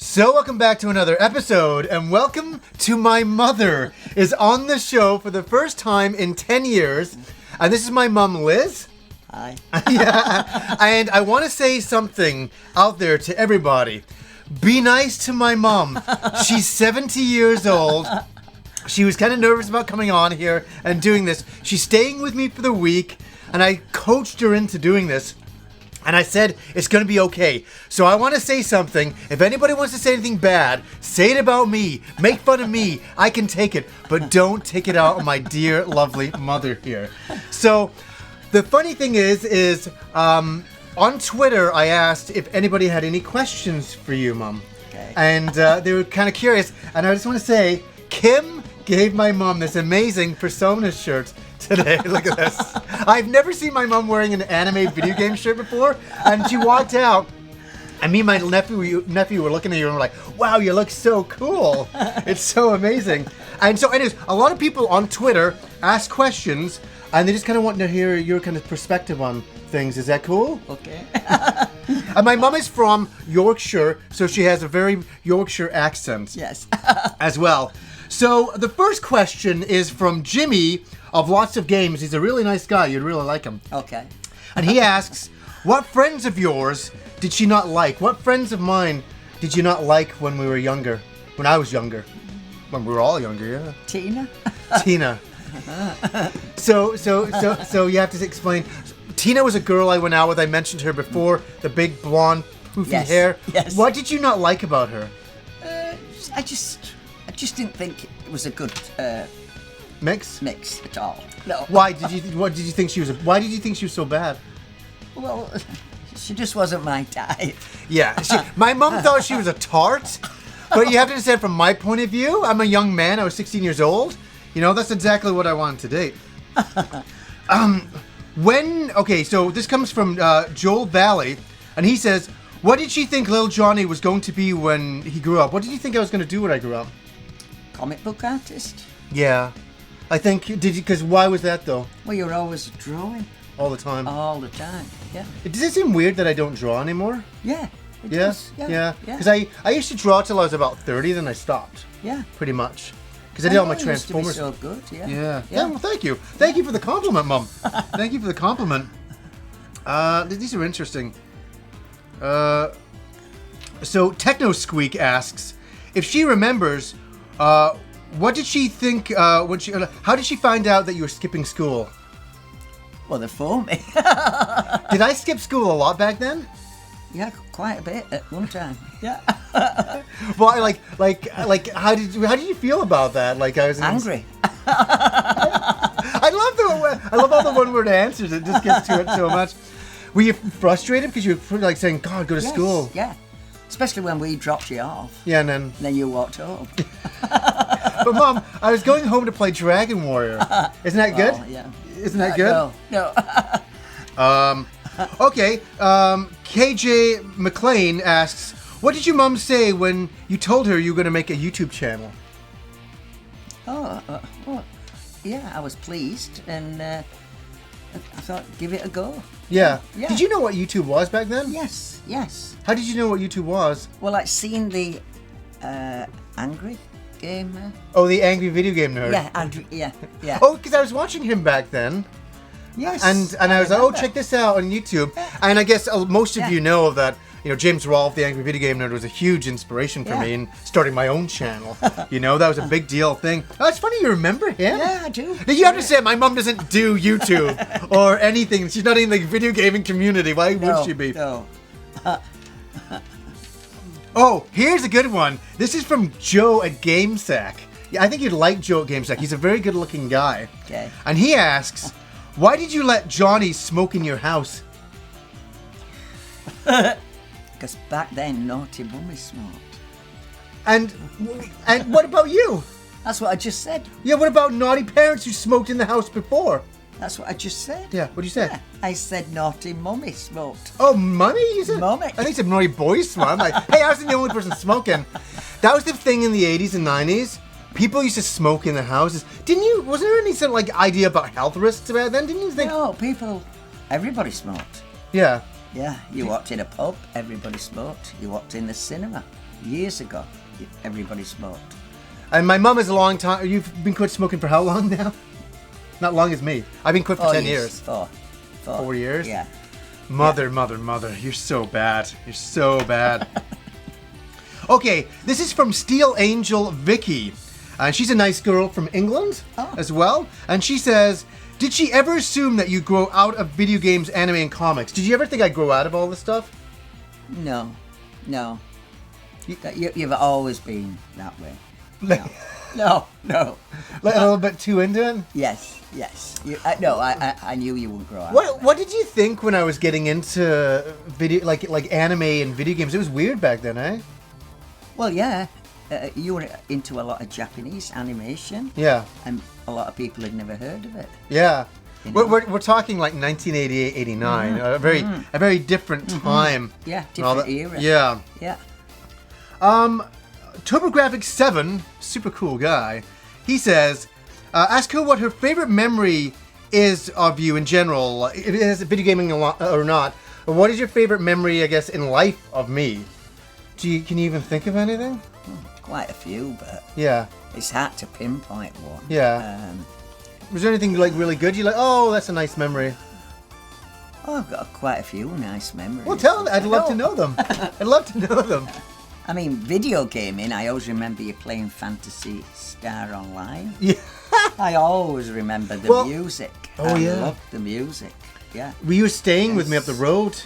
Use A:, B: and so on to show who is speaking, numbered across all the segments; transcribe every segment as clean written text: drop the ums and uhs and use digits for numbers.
A: So welcome back to another episode, and welcome to my mother is on the show for the first time in 10 years. And this is my mom, Liz.
B: Hi.
A: Yeah, and I want to say something out there to everybody. Be nice to my mom. She's 70 years old. She was kind of nervous about coming on here and doing this. She's staying with me for the week, and I coached her into doing this. And I said, it's going to be okay. So I want to say something. If anybody wants to say anything bad, say it about me. Make fun of me. I can take it. But don't take it out on my dear, lovely mother here. So the funny thing is on Twitter, I asked if anybody had any questions for you, Mom.
B: Okay.
A: And they were kind of curious. And I just want to say, Kim gave my mom this amazing Persona shirt today. Look at this. I've never seen my mom wearing an anime video game shirt before. And she walked out. And me and my nephew were looking at you and were like, wow, you look so cool. It's so amazing. And so anyways, a lot of people on Twitter ask questions. And they just kind of want to hear your kind of perspective on things. Is that cool?
B: Okay.
A: And my mom is from Yorkshire, so she has a very Yorkshire accent.
B: Yes.
A: As well. So the first question is from Jimmy of Lots of Games. He's a really nice guy. You'd really like him.
B: Okay.
A: And he asks, what friends of yours did she not like? What friends of mine did you not like when we were younger? When I was younger? When we were all younger, yeah.
B: Tina.
A: Tina. So you have to explain. Tina was a girl I went out with. I mentioned her before. The big blonde poofy
B: Yes,
A: hair.
B: yes.
A: What did you not like about her?
B: I just didn't think it was a good
A: Mix?
B: mix at all. No.
A: Why did you? What did you think she was? Why did you think she was so bad?
B: Well, she just wasn't my type.
A: Yeah, my mom thought she was a tart, but you have to understand from my point of view. I'm a young man. I was 16 years old. You know, that's exactly what I wanted to date. Okay, so this comes from Joel Valley, and he says, what did she think little Johnny was going to be when he grew up? What did you think I was going to do when I grew up?
B: Comic book artist.
A: Yeah, I think, because why was that though?
B: Well, you're always drawing
A: All the time.
B: all the time. Yeah.
A: Does it seem weird that I don't draw anymore?
B: Yeah. It
A: Yeah,
B: does.
A: yeah. Because I used to draw till I was about 30, then I stopped,
B: Yeah.
A: pretty much. Because I did all my
B: know it used to be
A: Transformers.
B: so good. Yeah.
A: Yeah, well, thank you. Thank you for the compliment, Mum. Thank you for the compliment. These are interesting. So Techno Squeak asks if she remembers. What did she think when she? How did she find out that you were skipping school?
B: Well, they phoned me.
A: Did I skip school a lot back then?
B: Yeah, quite a bit at one time. Yeah.
A: Well, like, how did you feel about that? Like, I was
B: Angry.
A: I love all the one-word answers. It just gets to it so much. Were you frustrated because you were like saying, "God, go to
B: Yes,
A: school"?
B: Yeah. Especially when we dropped you off.
A: Yeah, and
B: Then you walked home.
A: but Mom, I was going home to play Dragon Warrior. Isn't that good?
B: Oh, yeah.
A: Isn't that good?
B: No.
A: Okay. KJ McLean asks, what did your mom say when you told her you were going to make a YouTube channel?
B: Well, yeah, I was pleased, and I thought, give it a go.
A: Yeah.
B: Yeah.
A: Did you know what YouTube was back then?
B: Yes.
A: How did you know what YouTube was?
B: Well, like seeing the Angry game.
A: Oh, the Angry Video Game Nerd.
B: Yeah, Andrew. Yeah.
A: Oh, because I was watching him back then.
B: Yes.
A: And I was like, oh, check this out on YouTube. And I guess most of
B: Yeah.
A: you know that, you know, James Rolfe, the Angry Video Game Nerd, was a huge inspiration for
B: Yeah.
A: me in starting my own channel. You know, that was a big deal thing. Oh, it's funny you remember him.
B: Yeah, I do.
A: Now, you understand, my mom doesn't do YouTube or anything. She's not in the video gaming community. Why would she be?
B: No.
A: Oh, here's a good one. This is from Joe at GameSack. Yeah, I think you'd like Joe at GameSack. He's a very good-looking guy.
B: Okay.
A: And he asks, why did you let Johnny smoke in your house?
B: Because back then, naughty mummy smoked.
A: And what about you?
B: That's what I just said.
A: Yeah, what about naughty parents who smoked in the house before?
B: That's what I just said.
A: Yeah, what'd you say?
B: Yeah, I said naughty mummy smoked.
A: Oh, mummy? You said?
B: Mummy.
A: I think you said naughty boys smoked. I'm like, hey, I wasn't the only person smoking. That was the thing in the 80s and 90s. People used to smoke in their houses. Didn't you? Wasn't there any sort of like idea about health risks about then? Didn't you think?
B: No, everybody smoked.
A: Yeah.
B: Yeah, you walked in a pub, everybody smoked. You walked in the cinema, years ago, everybody smoked.
A: And my mum is a long time. You've been quit smoking for how long now? Not long as me. I've been quit for 10 years.
B: 4
A: years?
B: Yeah.
A: Mother. You're so bad. You're so bad. Okay, this is from Steel Angel Vicky. She's a nice girl from England as well. And she says, did she ever assume that you grow out of video games, anime, and comics? Did you ever think I'd grow out of all this stuff?
B: No. You've always been that way. No.
A: Like a little bit too into it?
B: Yes. I knew you would grow up.
A: What did you think when I was getting into video, like anime and video games? It was weird back then, eh?
B: Well, yeah. You were into a lot of Japanese animation.
A: Yeah.
B: And a lot of people had never heard of it.
A: Yeah.
B: You know?
A: We're talking like 1988, 89. A very different time.
B: Yeah, different era.
A: Yeah.
B: Yeah.
A: TurboGrafx7, super cool guy. He says, ask her what her favorite memory is of you in general, if it has video gaming or not. What is your favorite memory, I guess, in life of me? Can you even think of anything?
B: Quite a few, but
A: yeah,
B: it's hard to pinpoint one.
A: Yeah. Was there anything like really good? You like, oh, that's a nice memory.
B: Oh, I've got quite a few nice memories.
A: Well, tell them. I'd love to know them. I'd love to know them.
B: I mean, video gaming, I always remember you playing Phantasy Star Online.
A: Yeah.
B: I always remember the music.
A: Oh,
B: I
A: yeah.
B: loved the music. Yeah.
A: Were you staying with me up the road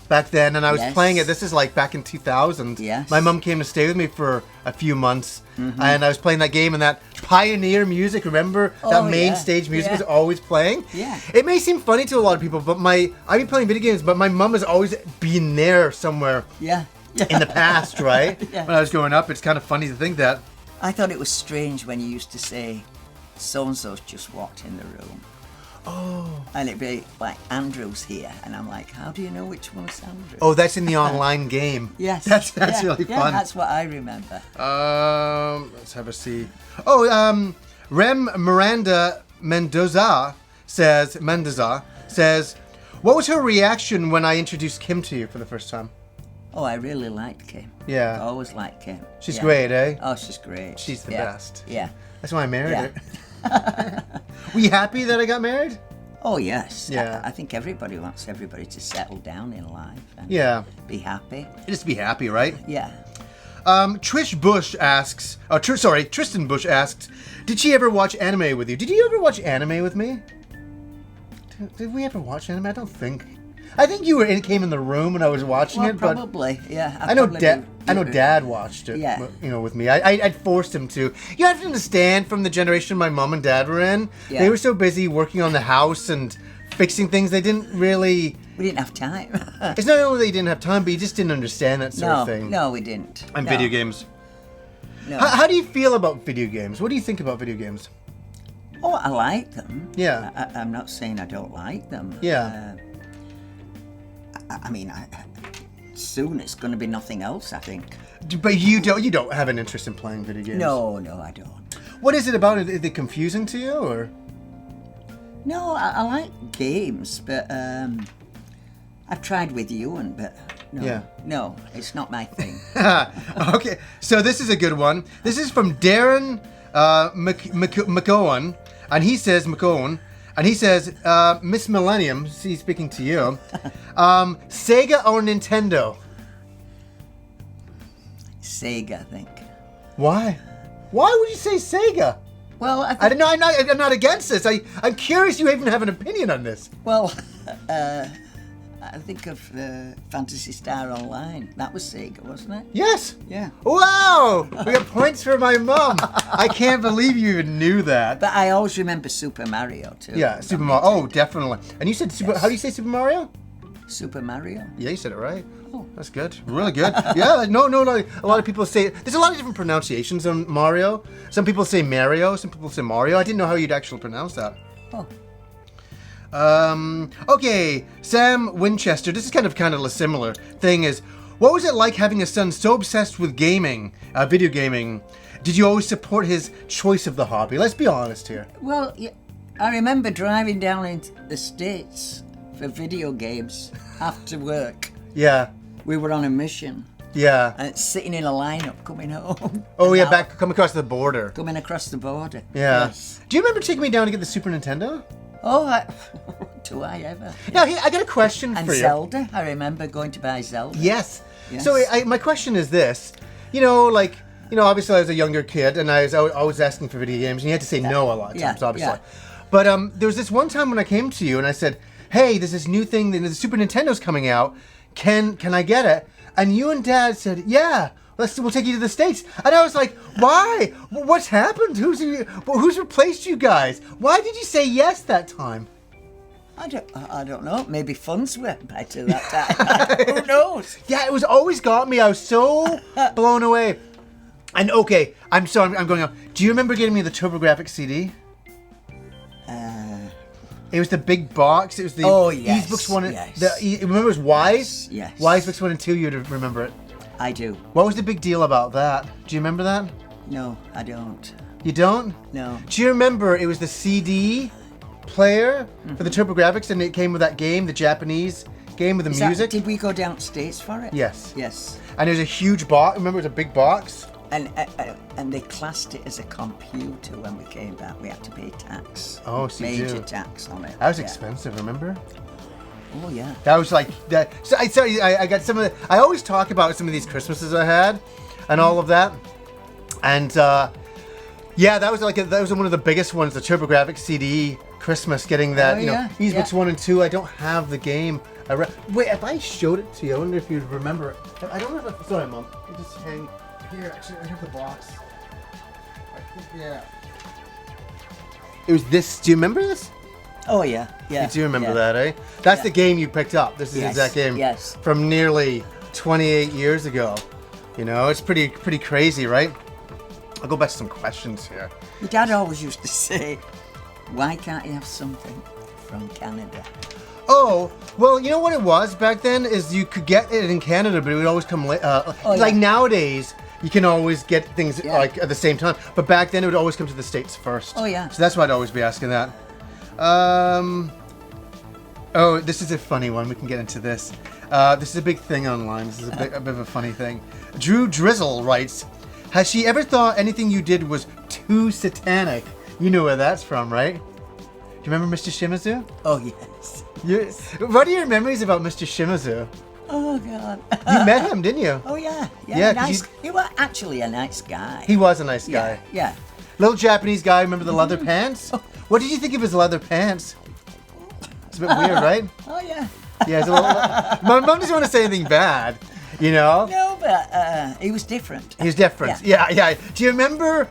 A: back then? And I was playing it. This is like back in 2000.
B: Yes.
A: My mum came to stay with me for a few months. And I was playing that game, and that Pioneer music, remember? That main stage music was always playing.
B: Yeah.
A: It may seem funny to a lot of people, but I've been playing video games, but my mum has always been there somewhere.
B: Yeah.
A: In the past, right?
B: Yeah.
A: When I was growing up, it's kind of funny to think that.
B: I thought it was strange when you used to say, so-and-so's just walked in the room.
A: Oh.
B: And it'd be like, Andrew's here. And I'm like, how do you know which one's Andrew?
A: Oh, that's in the online game.
B: Yes.
A: That's really fun.
B: Yeah, that's what I remember.
A: Let's have a see. Oh, Rem Miranda Mendoza says, what was her reaction when I introduced Kim to you for the first time?
B: Oh, I really liked Kim.
A: Yeah.
B: I always liked Kim.
A: She's great, eh?
B: Oh, she's great.
A: She's the best.
B: Yeah.
A: That's why I married her. Were you happy that I got married?
B: Oh, yes.
A: Yeah.
B: I think everybody wants everybody to settle down in life and be happy.
A: Just be happy, right?
B: Yeah.
A: Tristan Bush asks, did she ever watch anime with you? Did you ever watch anime with me? Did we ever watch anime? I don't think. I think you came in the room when I was watching it, but
B: probably, yeah.
A: I know Dad watched it.
B: Yeah.
A: With me. I'd forced him to. You have to understand, from the generation my mom and dad were in, they were so busy working on the house and fixing things, they didn't really.
B: We didn't have time.
A: It's not only they didn't have time, but you just didn't understand that sort of thing.
B: No, we didn't.
A: And video games.
B: No.
A: How do you feel about video games? What do you think about video games?
B: Oh, I like them.
A: Yeah.
B: I'm not saying I don't like them.
A: Yeah.
B: I mean, soon it's going to be nothing else, I think.
A: But you don't have an interest in playing video games?
B: No, I don't.
A: What is it about it? Is it confusing to you, or?
B: No, I like games, but I've tried with you, but no, it's not my thing.
A: Okay, so this is a good one. This is from Darren McCowan, and he says, Miss Millenium, he's speaking to you, Sega or Nintendo?
B: Sega, I think.
A: Why? Why would you say Sega?
B: Well,
A: I don't know. I'm not against this. I'm curious. You even have an opinion on this.
B: Well, I think of Phantasy Star Online. That was Sega, wasn't it?
A: Yes.
B: Yeah.
A: Wow! We got points for my mum. I can't believe you even knew that.
B: But I always remember Super Mario too.
A: Yeah, Super Mario. Oh, definitely. And you said Super.
B: Yes.
A: How do you say Super Mario?
B: Super Mario.
A: Yeah, you said it right.
B: Oh.
A: That's good. Really good. Yeah, no. A lot of people say, there's a lot of different pronunciations on Mario. Some people say Mario, some people say Mario. I didn't know how you'd actually pronounce that.
B: Oh.
A: Okay, Sam Winchester, this is kind of a similar thing is, what was it like having a son so obsessed with gaming, video gaming? Did you always support his choice of the hobby? Let's be honest here.
B: Well, yeah, I remember driving down into the States for video games after work.
A: Yeah.
B: We were on a mission.
A: Yeah.
B: And sitting in a lineup coming home.
A: Oh yeah, come across the border.
B: Coming across the border.
A: Yeah.
B: Yes.
A: Do you remember taking me down to get the Super Nintendo?
B: Oh, do I ever?
A: Now, I got a question
B: And
A: for you.
B: Zelda. I remember going to buy Zelda.
A: Yes.
B: Yes.
A: So my question is this. Obviously I was a younger kid, and I was always asking for video games, and you had to say no a lot of times, obviously.
B: Yeah.
A: But there was this one time when I came to you, and I said, hey, there's this new thing, the Super Nintendo's coming out. Can I get it? And you and Dad said, yeah. We'll take you to the States. And I was like, why? What's happened? Who's replaced you guys? Why did you say yes that time?
B: I don't know. Maybe funds were better that time. Who knows?
A: Yeah, it was always got me. I was so blown away. And okay, I'm going on. Do you remember getting me the TurboGrafx CD? It was the big box. It was the
B: yes,
A: Books 1 and
B: yes.
A: remember it was Wise?
B: Yes.
A: Wise Books 1 and 2, you'd remember it.
B: I do.
A: What was the big deal about that? Do you remember that?
B: No, I don't.
A: You don't?
B: No.
A: Do you remember it was the CD player for the TurboGrafx, and it came with that game, the Japanese game with the music?
B: Did we go downstairs for it?
A: Yes.
B: Yes.
A: And it was a huge box. Remember, it was a big box?
B: And they classed it as a computer when we came back. We had to pay tax.
A: Oh, so you
B: Major
A: do.
B: tax on it.
A: That was expensive, remember?
B: Oh, yeah.
A: That was like that. So I got some of the. I always talk about some of these Christmases I had, and all of that, and yeah, that was one of the biggest ones. The TurboGrafx CD Christmas, getting that. These Books 1 and 2. I don't have the game. Wait, if I showed it to you, I wonder if you'd remember it. I don't know. Sorry, Mom. Let me just hang here. Actually, I have the box. I think, yeah. It was this. Do you remember this?
B: Oh, yeah. Yeah.
A: You do remember that, eh? That's the game you picked up. This is the exact game from nearly 28 years ago. It's pretty crazy, right? I'll go back to some questions here.
B: My dad always used to say, why can't you have something from Canada?
A: Oh, well, you know what it was back then is you could get it in Canada, but it would always come late. Like nowadays, you can always get things like at the same time. But back then, it would always come to the States first.
B: Oh, yeah.
A: So that's why I'd always be asking that. This is a funny one. We can get into this. This is a big thing online. This is a bit of a funny thing. Drew Drizzle writes, has she ever thought anything you did was too satanic? You know where that's from, right? Do you remember Mr. Shimizu?
B: Oh, yes.
A: What are your memories about Mr. Shimizu?
B: Oh, God.
A: You met him, didn't you?
B: Oh, yeah.
A: Yeah,
B: nice. He was actually a nice guy.
A: He was a nice guy.
B: Yeah.
A: Little Japanese guy, remember the leather pants? What did you think of his leather pants? It's a bit weird, right?
B: Oh, yeah.
A: Yeah, it's a little... My mom doesn't want to say anything bad,
B: No, but he was different.
A: He was different. Yeah. Do you remember,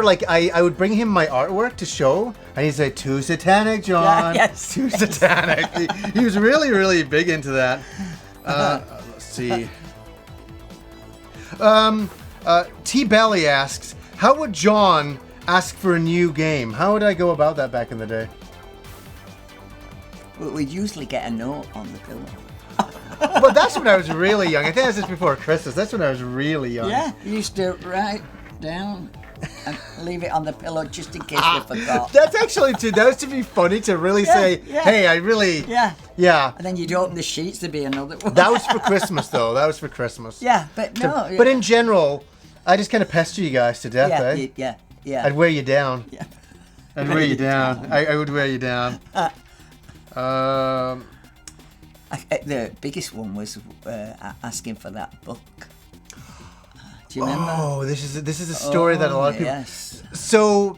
A: like, I would bring him my artwork to show, and he'd say, too satanic, John.
B: Yeah, yes.
A: Too satanic. He was really, really big into that. Let's see. T. Belly asks, how would John ask for a new game? How would I go about that back in the day?
B: Well, we'd usually get a note on the pillow.
A: Well, that's when I was really young. I think that was just before Christmas. That's when I was really young.
B: Yeah, you used to write down and leave it on the pillow just in case you forgot.
A: That's actually that was to be funny to really say, hey, I really... Yeah.
B: And then you'd open the sheets, there'd be another one.
A: That was for Christmas, though. That was for Christmas.
B: Yeah, but no.
A: But in general, I just kind of pester you guys to death, eh?
B: Yeah.
A: I'd wear you down.
B: Yeah.
A: I'd wear you down. I would wear you down.
B: The biggest one was asking for that book. Do you remember?
A: Oh, this is a story that a lot of people...
B: Yes.
A: So,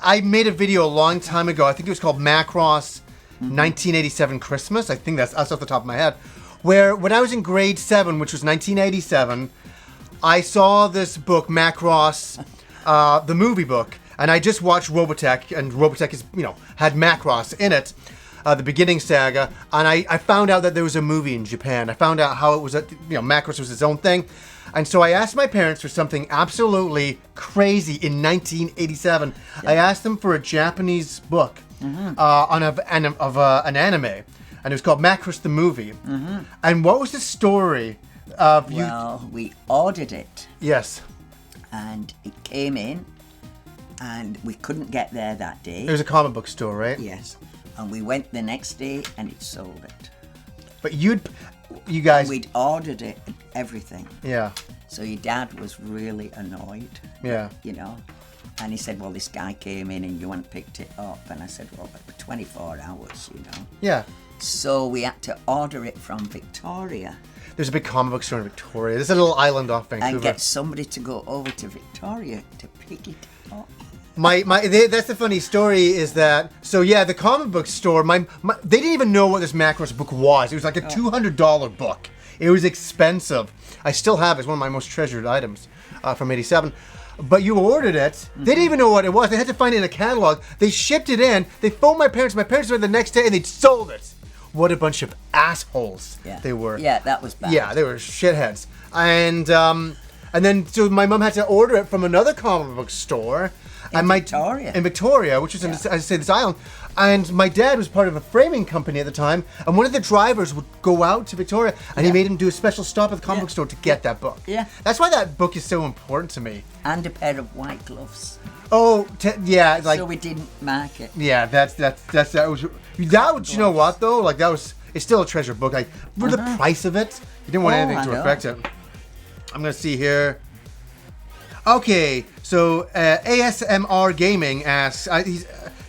A: I made a video a long time ago. I think it was called Macross 1987 Christmas. I think that's off the top of my head. Where, when I was in grade 7, which was 1987, I saw this book, Macross, the movie book. And I just watched Robotech, and Robotech is, had Macross in it. The beginning saga, and I found out that there was a movie in Japan. I found out how it was, Macross was its own thing. And so I asked my parents for something absolutely crazy in 1987. I asked them for a Japanese book of an anime, and it was called Macross the Movie. And what was the story of you?
B: Well, we ordered it.
A: Yes.
B: And it came in, and we couldn't get there that day.
A: It was a comic book store, right?
B: Yes. And we went the next day, and it sold it.
A: But you guys...
B: We'd ordered it, everything.
A: Yeah.
B: So your dad was really annoyed.
A: Yeah.
B: You know? And he said, well, this guy came in and you hadn't picked it up. And I said, well, for 24 hours, you know?
A: Yeah.
B: So we had to order it from Victoria.
A: There's a big comic book store in Victoria. There's a little island off Vancouver.
B: And get somebody to go over to Victoria to pick it up.
A: That's the funny story is that, so yeah, the comic book store, they didn't even know what this Macross book was. It was like a $200 book. It was expensive. I still have it. It's one of my most treasured items from 87. But you ordered it. They didn't even know what it was. They had to find it in a catalog. They shipped it in. They phoned my parents. My parents were there the next day and they sold it. What a bunch of assholes they were.
B: Yeah, that was bad.
A: Yeah, they were shitheads. And then so my mom had to order it from another comic book store.
B: Victoria.
A: In Victoria, which was in, as I say, this island. And my dad was part of a framing company at the time, and one of the drivers would go out to Victoria, and he made him do a special stop at the comic book store to get that book.
B: Yeah.
A: That's why that book is so important to me.
B: And a pair of white gloves.
A: Oh, yeah, like...
B: So we didn't mark it.
A: Yeah, that was... you know what, though? Like, it's still a treasure book. Like, for the price of it, you didn't want anything to affect it. I'm going to see here. Okay, so ASMR Gaming asks...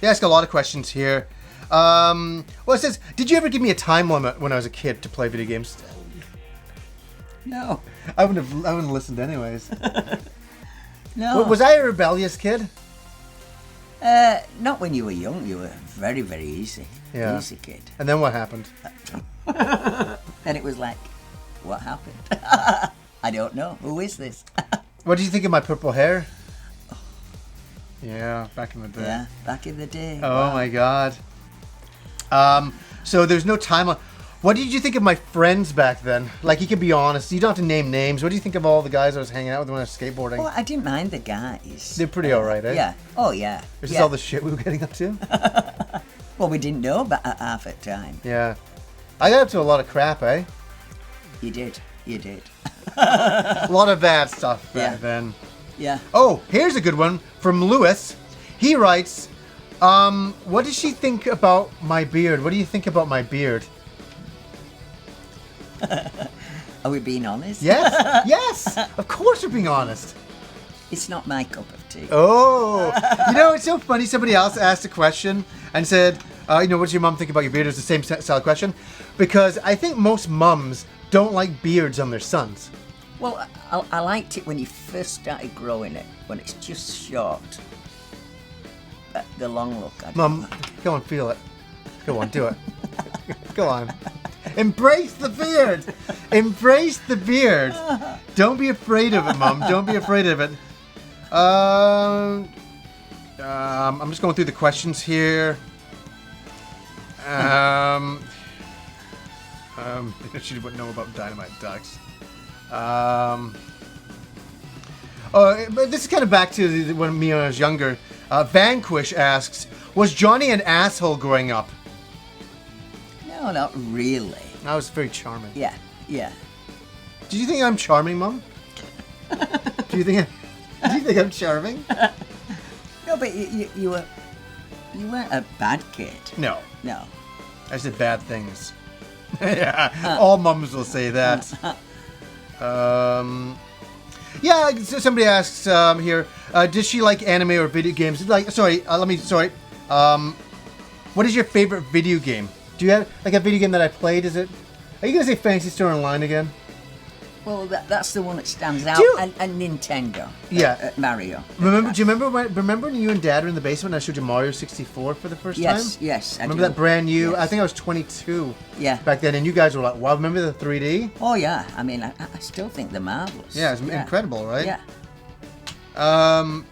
A: He asks a lot of questions here. Well, it says, did you ever give me a time limit when I was a kid to play video games?
B: No.
A: I wouldn't have listened anyways.
B: No.
A: Was I a rebellious kid?
B: Not when you were young. You were very, very easy.
A: Yeah.
B: Easy kid.
A: And then what happened?
B: Then it was like, what happened? I don't know. Who is this?
A: What do you think of my purple hair? Yeah, back in the day.
B: Yeah, back in the day.
A: Oh
B: wow.
A: my god. So there's no time on. What did you think of my friends back then? Like, you can be honest. You don't have to name names. What do you think of all the guys I was hanging out with when I was skateboarding?
B: Well, I didn't mind the guys.
A: They're pretty alright, eh?
B: Yeah. Oh, yeah.
A: Is this all the shit we were getting up to?
B: Well, we didn't know about half at time.
A: Yeah. I got up to a lot of crap, eh?
B: You did. You did.
A: A lot of bad stuff back then.
B: Yeah.
A: Oh, here's a good one from Lewis. He writes, what does she think about my beard? What do you think about my beard?
B: Are we being honest?
A: Yes, yes. Of course we're being honest.
B: It's not my cup of tea.
A: Oh, you know, it's so funny. Somebody else asked a question and said, what does your mom think about your beard? It was the same style question. Because I think most mums don't like beards on their sons.
B: Well, I liked it when you first started growing it, when it's just short. The long look.
A: Mum, go on, feel it. Go on, do it. Go on. Embrace the beard. Embrace the beard. Don't be afraid of it, Mum. Don't be afraid of it. I'm just going through the questions here. She wouldn't know about dynamite ducks. But this is kind of back to when me when I was younger. Vanquish asks, was Johnny an asshole growing up?
B: No, not really.
A: I was very charming.
B: Yeah, yeah.
A: Do you think I'm charming, Mum? Do you think I'm charming?
B: No, but you weren't a bad kid.
A: No.
B: No.
A: I said bad things. Yeah, all mums will say that. Yeah, so somebody asks here, does she like anime or video games? What is your favorite video game? Do you have like a video game that I played? Are you gonna say Fantasy Star Online again?
B: Well, that's the one that stands out. And Nintendo.
A: Yeah.
B: Mario.
A: Do you remember when you and Dad were in the basement and I showed you Mario 64 for the first time?
B: Yes, I
A: remember
B: do.
A: that brand new?
B: Yes.
A: I think I was 22.
B: Yeah.
A: Back then, and you guys were like, "Wow, remember the 3D?"
B: Oh yeah. I mean, I still think they're marvelous.
A: Yeah, it's incredible, right?
B: Yeah.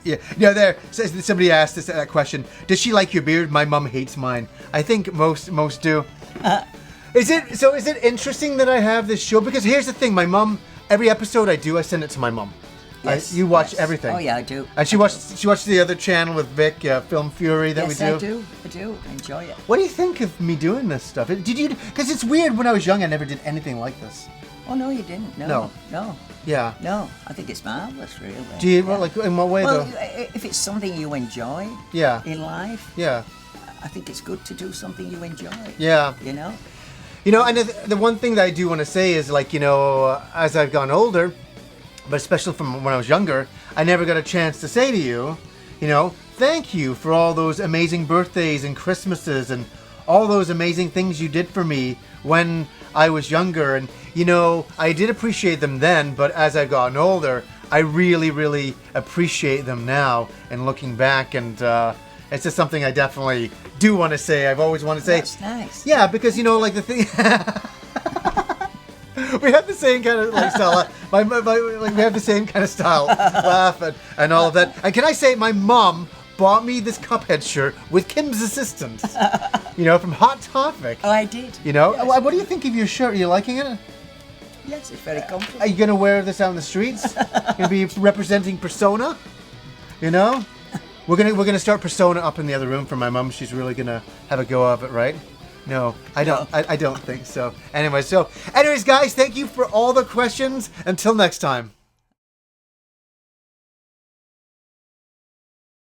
A: Yeah. There. Somebody asked that question. Does she like your beard? My mum hates mine. I think most do. Is it interesting that I have this show? Because here's the thing, my mum. Every episode I do, I send it to my mum.
B: Yes,
A: you watch everything.
B: Oh yeah, I do.
A: And she watched the other channel with Vic, Film Fury that we do.
B: Yes, I do. I enjoy it.
A: What do you think of me doing this stuff? Did you? Because it's weird. When I was young, I never did anything like this.
B: Oh no, you didn't. No.
A: Yeah.
B: No, I think it's marvelous, really.
A: Do you like in what way
B: well,
A: though?
B: If it's something you enjoy.
A: Yeah.
B: In life.
A: Yeah.
B: I think it's good to do something you enjoy.
A: Yeah.
B: You know.
A: You know, and the one thing that I do want to say is, like, you know, as I've gotten older, but especially from when I was younger, I never got a chance to say to you, you know, thank you for all those amazing birthdays and Christmases and all those amazing things you did for me when I was younger. And, you know, I did appreciate them then, but as I've gotten older, I really, really appreciate them now. And looking back, and it's just something I definitely do want to say. I've always wanted to say.
B: That's nice.
A: Yeah, because, you know, like the thing... We have the same kind of like style. Like we have the same kind of style, laugh and all of that. And can I say, my mom bought me this Cuphead shirt with Kim's assistance. You know, from Hot Topic.
B: Oh, I did.
A: You know,
B: Yes.
A: what do you think of your shirt? Are you liking it?
B: Yes, it's very comfortable.
A: Are you gonna wear this out in the streets? Gonna be representing Persona? You know, we're gonna start Persona up in the other room for my mom. She's really gonna have a go of it, right? No, I don't. I don't think so. Anyways, guys, thank you for all the questions. Until next time.